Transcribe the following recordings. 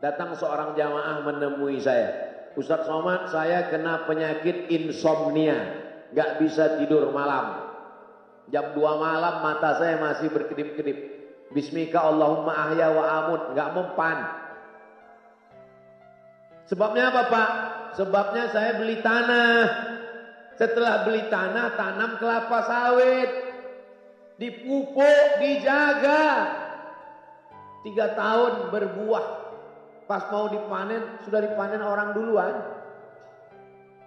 Datang seorang jamaah menemui saya. Ustaz Somad, saya kena penyakit insomnia, gak bisa tidur malam. Jam 2 malam mata saya masih berkedip-kedip. Bismika Allahumma ahya wa amut, gak mempan. Sebabnya apa Pak? Sebabnya saya beli tanah. Setelah beli tanah, tanam kelapa sawit. Dipupuk, dijaga. 3 tahun berbuah. Pas mau dipanen, sudah dipanen orang duluan.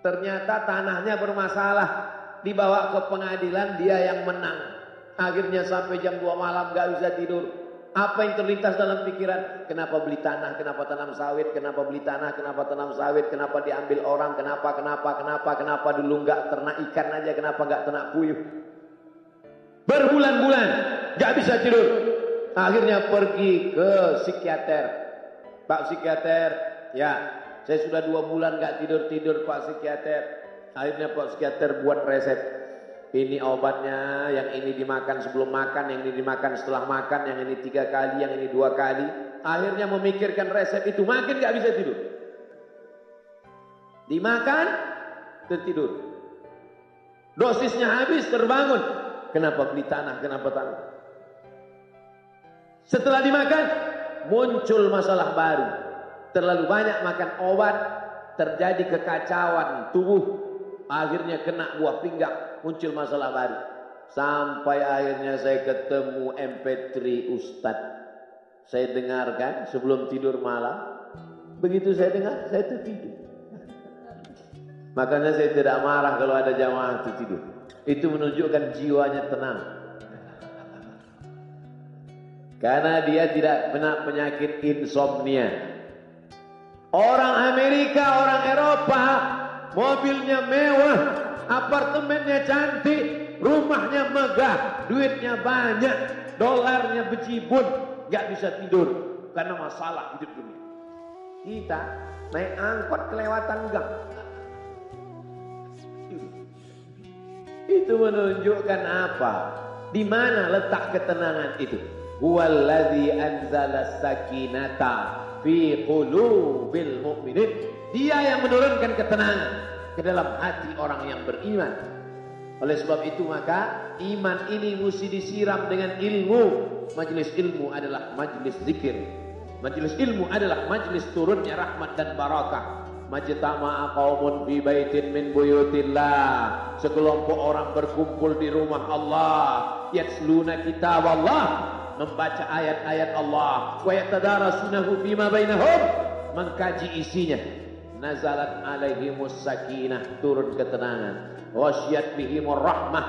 Ternyata tanahnya bermasalah. Dibawa ke pengadilan, dia yang menang. Akhirnya sampai jam 2 malam gak bisa tidur. Apa yang terlintas dalam pikiran? Kenapa beli tanah? Kenapa tanam sawit? Kenapa beli tanah? Kenapa tanam sawit? Kenapa diambil orang? Kenapa dulu gak ternak ikan aja? Kenapa gak ternak puyuh? Berbulan-bulan gak bisa tidur. Akhirnya pergi ke psikiater. Pak psikiater, ya saya sudah 2 bulan gak tidur-tidur Pak psikiater. Akhirnya Pak psikiater buat resep. Ini obatnya, yang ini dimakan sebelum makan, yang ini dimakan setelah makan, yang ini 3 kali, yang ini 2 kali. Akhirnya memikirkan resep itu, makin gak bisa tidur. Dimakan, tertidur. Dosisnya habis, terbangun. Kenapa beli tanah, kenapa tanah? Setelah dimakan, muncul masalah baru. Terlalu banyak makan obat, terjadi kekacauan tubuh. Akhirnya kena buah pinggang, muncul masalah baru. Sampai akhirnya saya ketemu MP3 Ustadz. Saya dengarkan sebelum tidur malam. Begitu saya dengar, saya tertidur. Makanya saya tidak marah kalau ada jamaah tertidur. Itu menunjukkan jiwanya tenang. Karena dia tidak kena penyakit insomnia. Orang Amerika, orang Eropa, mobilnya mewah, apartemennya cantik, rumahnya megah, duitnya banyak, dolarnya bejibun, gak bisa tidur karena masalah hidup dunia. Kita naik angkot kelewatan gang. Itu menunjukkan apa? Di mana letak ketenangan itu? Huwallazi anzala sakinata fi qulubil mu'minin. Dia yang menurunkan ketenangan ke dalam hati orang yang beriman. Oleh sebab itu maka iman ini mesti disiram dengan ilmu. Majelis ilmu adalah majelis zikir. Majelis ilmu adalah majelis turunnya rahmat dan barakah. Majtama'a qaumun fi baitin min buyutillah. Sekelompok orang berkumpul di rumah Allah, yatsluna kitab Allah, membaca ayat-ayat Allah, wa yatadarasunahu fima bainahum, mengkaji isinya. Nazalat alaihimus sakinah, turun ketenangan. Ghasyiyat bihimur rahmah,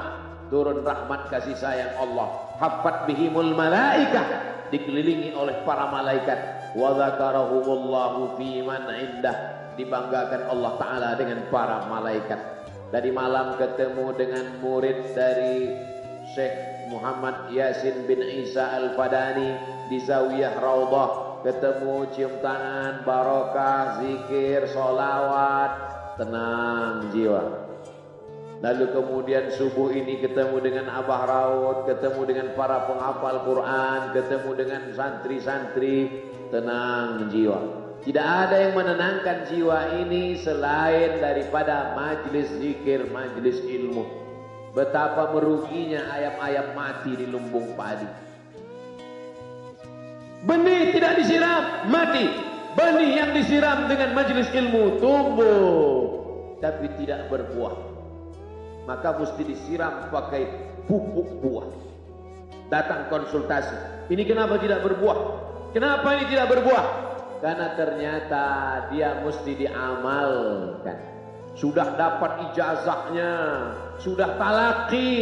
turun rahmat kasih sayang Allah. Haffat bihimul malaikah, dikelilingi oleh para malaikat. Wa dzakarahumullahu fi man indah, dibanggakan Allah Ta'ala dengan para malaikat. Tadi malam ketemu dengan murid dari Syekh Muhammad Yasin bin Isa Al-Fadani di Zawiyah Raudhah. Ketemu, cium tangan, barokah, zikir, sholawat, tenang jiwa. Lalu kemudian subuh ini ketemu dengan Abah Raud, ketemu dengan para penghafal Quran, ketemu dengan santri-santri, tenang jiwa. Tidak ada yang menenangkan jiwa ini selain daripada majlis zikir, majlis ilmu. Betapa meruginya ayam-ayam mati di lumbung padi. Benih tidak disiram, mati. Benih yang disiram dengan majlis ilmu tumbuh, tapi tidak berbuah. Maka mesti disiram pakai pupuk buah. Datang konsultasi. Ini kenapa tidak berbuah? Kenapa ini tidak berbuah? Karena ternyata dia mesti diamalkan. Sudah dapat ijazahnya, sudah talaqi,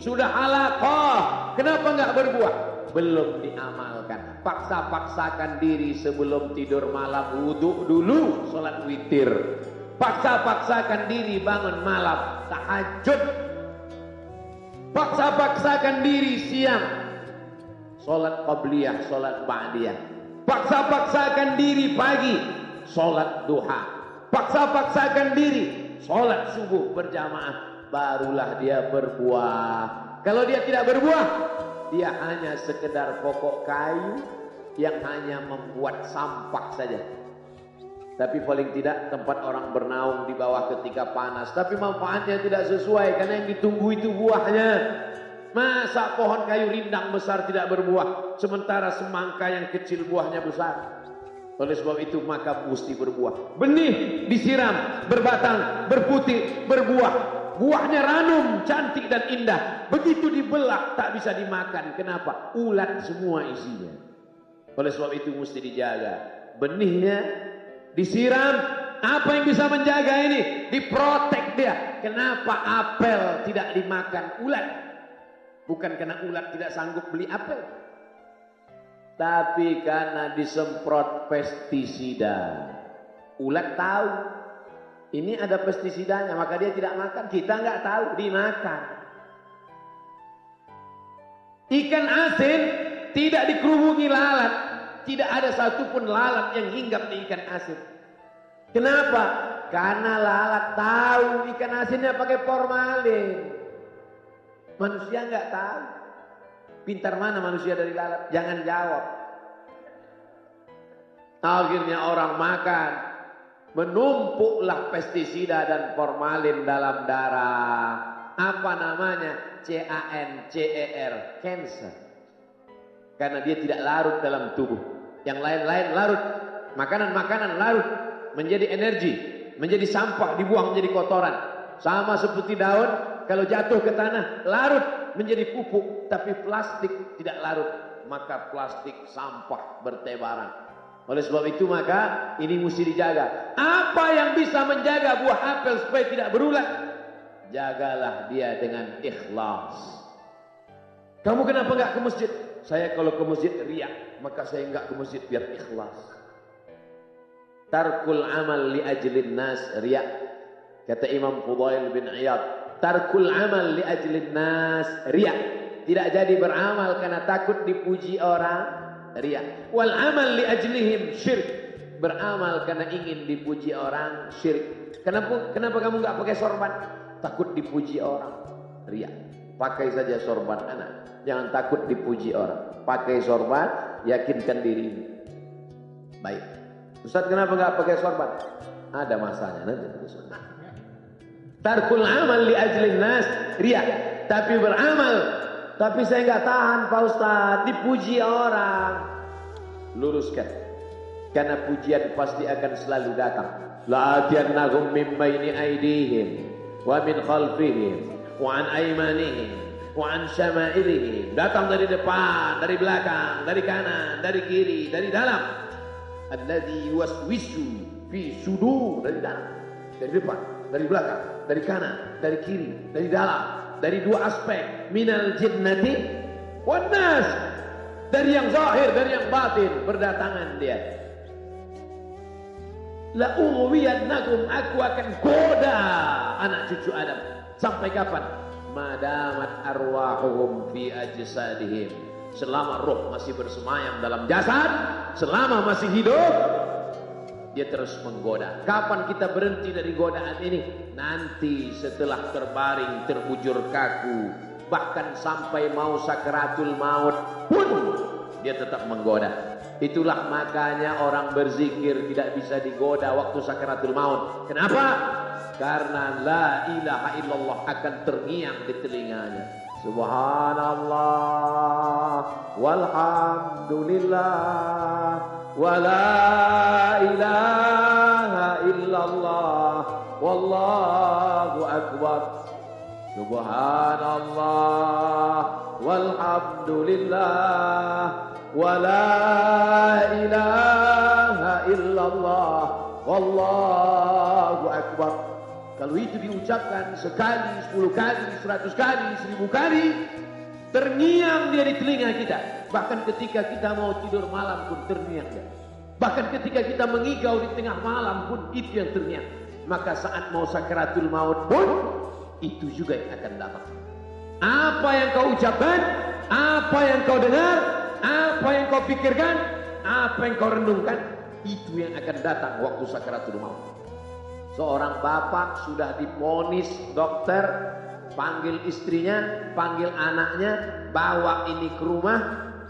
sudah halaqah. Kenapa enggak berbuah? Belum diamalkan. Paksa-paksakan diri sebelum tidur malam, wudu dulu, sholat witir. Paksa-paksakan diri bangun malam, tahajud. Paksa-paksakan diri siang, sholat qabliyah, sholat ba'diyah. Paksa-paksakan diri pagi, sholat duha. Paksa-paksakan diri, sholat subuh berjamaah. Barulah dia berbuah. Kalau dia tidak berbuah, dia hanya sekedar pokok kayu, yang hanya membuat sampah saja. Tapi paling tidak tempat orang bernaung di bawah ketika panas. Tapi manfaatnya tidak sesuai karena yang ditunggu itu buahnya. Masa pohon kayu rindang besar tidak berbuah, sementara semangka yang kecil buahnya besar. Oleh sebab itu maka mesti berbuah. Benih disiram, berbatang, berputih, berbuah. Buahnya ranum, cantik dan indah. Begitu dibelah tak bisa dimakan. Kenapa? Ulat semua isinya. Oleh sebab itu mesti dijaga. Benihnya disiram. Apa yang bisa menjaga ini? Diprotek dia. Kenapa apel tidak dimakan ulat? Bukan karena ulat tidak sanggup beli apel, tapi karena disemprot pestisida. Ulat tahu ini ada pestisidanya, maka dia tidak makan. Kita nggak tahu, dimakan. Ikan asin tidak dikerubungi lalat. Tidak ada satupun lalat yang hinggap di ikan asin. Kenapa? Karena lalat tahu ikan asinnya pakai formalin. Manusia nggak tahu. Pintar mana manusia dari lalat? Jangan jawab. Akhirnya orang makan, menumpuklah pestisida dan formalin dalam darah. Apa namanya? CANCER, cancer. Karena dia tidak larut dalam tubuh. Yang lain-lain larut. Makanan-makanan larut menjadi energi, menjadi sampah, dibuang menjadi kotoran. Sama seperti daun, kalau jatuh ke tanah larut menjadi pupuk. Tapi plastik tidak larut, maka plastik sampah bertebaran. Oleh sebab itu maka ini mesti dijaga. Apa yang bisa menjaga buah apel supaya tidak berulat? Jagalah dia dengan ikhlas. Kamu kenapa nggak ke masjid? Saya kalau ke masjid riak, maka saya nggak ke masjid biar ikhlas. Tarkul amal li ajlin nas riak. Kata Imam Fudail bin Iyad, tarkul amal li ajlin nas riak. Tidak jadi beramal karena takut dipuji orang, riak. Wal amal li ajlihim syirik. Beramal karena ingin dipuji orang, syirik. Kenapa kamu nggak pakai sorban? Takut dipuji orang, riak. Pakai saja sorban anak. Jangan takut dipuji orang. Pakai sorban, yakinkan dirimu. Baik. Ustaz kenapa nggak pakai sorban? Ada masanya nanti pakai sorban. Tarkul amal li ajlin nas riak. Tapi beramal, tapi saya nggak tahan Pak Ustaz, dipuji orang. Luruskan. Karena pujian pasti akan selalu datang. La'atiyannahum min baini aydihim wa min khalfihim wa an aymanihim wa an syama'ilihim. Datang dari depan, dari belakang, dari kanan, dari kiri, dari dalam. Alladzi yuwaswisu fi sudur, dari dalam, dari depan, dari belakang, dari kanan, dari kiri, dari dalam, dari dua aspek, minal jinnati wan nas, dari yang zahir, dari yang batin, berdatangan dia. La uwiyannakum, aku akan goda anak cucu Adam. Sampai kapan? Madamat arwahuhum fi ajsadihim. Selama roh masih bersemayam dalam jasad, selama masih hidup, dia terus menggoda. Kapan kita berhenti dari godaan ini? Nanti setelah terbaring, terbujur kaku, bahkan sampai mau sakaratul maut pun dia tetap menggoda. Itulah makanya orang berzikir tidak bisa digoda waktu sakaratul maut. Kenapa? Karena la ilaha illallah akan terngiang di telinganya. Subhanallah walhamdulillah wa la ilaha illallah wallahu akbar. Subhanallah walhamdulillah wa la ilaha illallah wallahu akbar. Kalau itu diucapkan sekali, 10 kali, 100 kali, 1000 kali, terngiang dia di telinga kita. Bahkan ketika kita mau tidur malam pun terngiang dia. Bahkan ketika kita mengigau di tengah malam pun itu yang terngiang. Maka saat mau sakaratul maut pun itu juga yang akan datang. Apa yang kau ucapkan, apa yang kau dengar, apa yang kau pikirkan, apa yang kau renungkan, itu yang akan datang waktu sakaratul maut. Seorang bapak sudah divonis dokter, panggil istrinya, panggil anaknya, bawa ini ke rumah,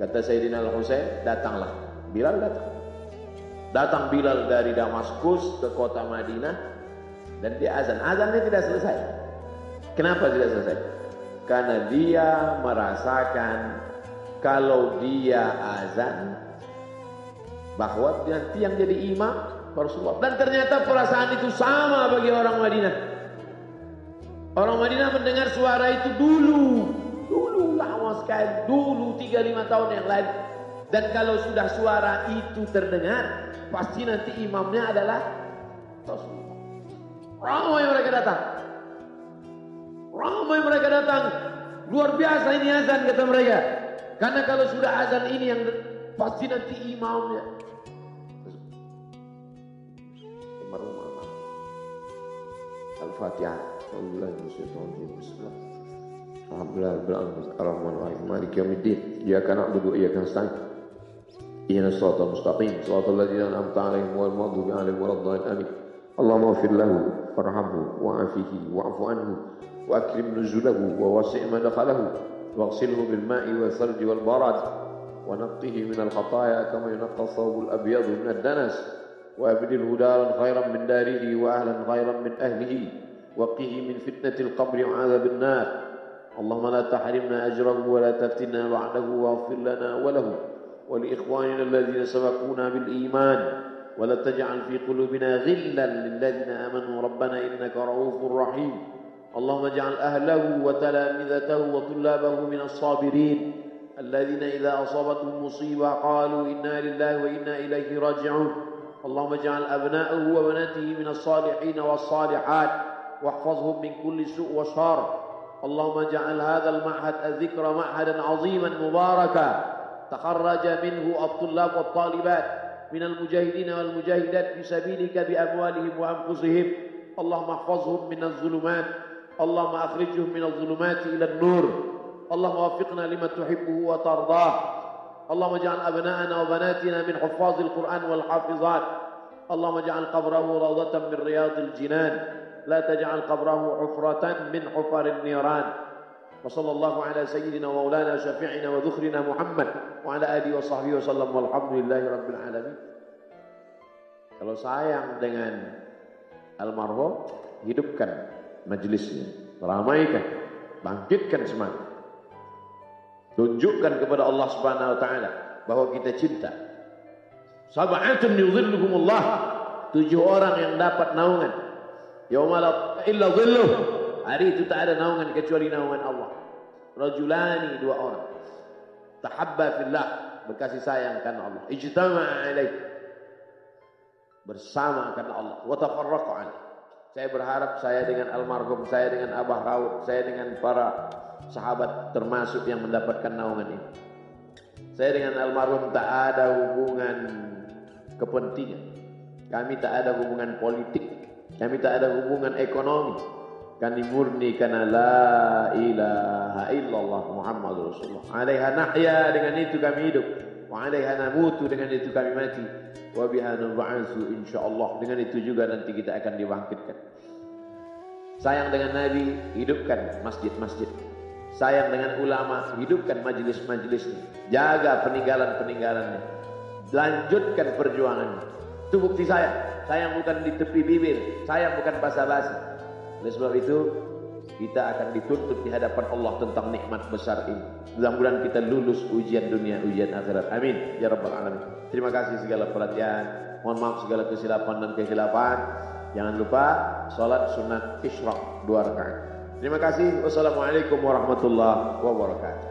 Kata Sayyidina Al-Husain, datanglah. Bilal datang. Datang Bilal dari Damaskus ke kota Madinah dan dia azan. Azannya tidak selesai. Kenapa tidak selesai? Karena dia merasakan kalau dia azan bahwa nanti yang jadi imam Rasulullah. Dan ternyata perasaan itu sama bagi orang Madinah. Orang Madinah mendengar suara itu dulu lama sekali, dulu 3-5 tahun yang lalu. Dan kalau sudah suara itu terdengar, pasti nanti imamnya adalah Rasulullah. Ramai mereka datang. Luar biasa ini azan, kata mereka. Karena kalau sudah azan ini yang pasti nanti imamnya. Al-Fatihah. Alhamdulillah, Maliki yaumiddin. Iyyaka na'budu wa iyyaka nasta'in. Ihdinas siratal mustaqim, siratal ladzina an'amta 'alaihim ghairil maghdubi 'alaihim waladdallin. Amin. Allahumma ighfir lahu warhamhu wa'afihi wa'fu anhu wa akrim nuzulahu wa wasi' madkhalahu waghsilhu bil ma'i wal thalji wal barad wa naqqihi min al khataaya kama yunqqa ath-thawbul abyad min ad-danas wa abdilhu daran khairan min darihi wa ahlan khairan min ahlihi wa qihi min fitnatil qabri wa 'adzabil nar. اللهم لا تحرمنا أجره ولا تفتنا بعده واغفر لنا وله ولإخواننا الذين سبقونا بالإيمان ولا تجعل في قلوبنا غلا للذين آمنوا ربنا إنك رؤوف رحيم. اللهم اجعل أهله وتلامذته وطلابه من الصابرين الذين إذا أصابتهم مصيبة قالوا إنا لله وإنا إليه راجعون. اللهم اجعل أبناءه وبناته من الصالحين والصالحات واحفظهم من كل سوء وشر. اللهم اجعل هذا المعهد الذكر معهدا عظيما مباركا تخرج منه الطلاب والطالبات من المجاهدين والمجاهدات في سبيلك بأموالهم وأنفسهم. اللهم احفظهم من الظلمات، اللهم أخرجهم من الظلمات إلى النور. اللهم وفقنا لما تحبه وترضاه. اللهم اجعل أبناءنا وبناتنا من حفاظ القرآن والحافظات. اللهم اجعل قبره روضة من رياض الجنان، لا تجعل قبره حفرة من حفر النيران. وصلى الله على سيدنا ومولانا شفيعنا وذخرنا محمد وعلى آله وصحبه وسلم والحمد لله رب العالمين. Kalau sayang dengan almarhum, hidupkan majelisnya, ramaikan, bangkitkan semangat, tunjukkan kepada Allah Subhanahu wa taala bahwa kita cinta. Sab'atun yudhilluhumullah, 7 orang yang dapat naungan. Yauma la illa dhilluh, hari itu tak ada naungan kecuali naungan Allah. Rajulani, 2 orang. Tahabba fillah, berkasih sayang karena Allah. Ijtama'a alaih, bersama karena Allah. Wa tafarraqa alaih. Saya berharap saya dengan almarhum, saya dengan Abah Raud, saya dengan para sahabat termasuk yang mendapatkan naungan ini. Saya dengan almarhum tak ada hubungan kepentingan. Kami tak ada hubungan politik. Kami tak ada hubungan ekonomi. Kami murni karena la ilaha illallah Muhammad Rasulullah. Alaiha nahya, dengan itu kami hidup. Wa alaiha namutu, dengan itu kami mati. Wa biha nub'atsu insyaallah, dengan itu juga nanti kita akan dibangkitkan. Sayang dengan Nabi, hidupkan masjid-masjid. Sayang dengan ulama, hidupkan majelis-majelisnya. Jaga peninggalan-peninggalannya. Lanjutkan perjuangannya. Itu bukti sayang. Sayang bukan di tepi bibir, sayang bukan basa-basi. Oleh sebab itu, kita akan dituntut di hadapan Allah tentang nikmat besar ini. Mudah-mudahan kita lulus ujian dunia, ujian akhirat. Amin ya rabbal alamin. Terima kasih segala perhatian. Mohon maaf segala kesilapan dan kekhilafan. Jangan lupa salat sunat isyraq 2 rakaat. Terima kasih. Wassalamualaikum warahmatullahi wabarakatuh.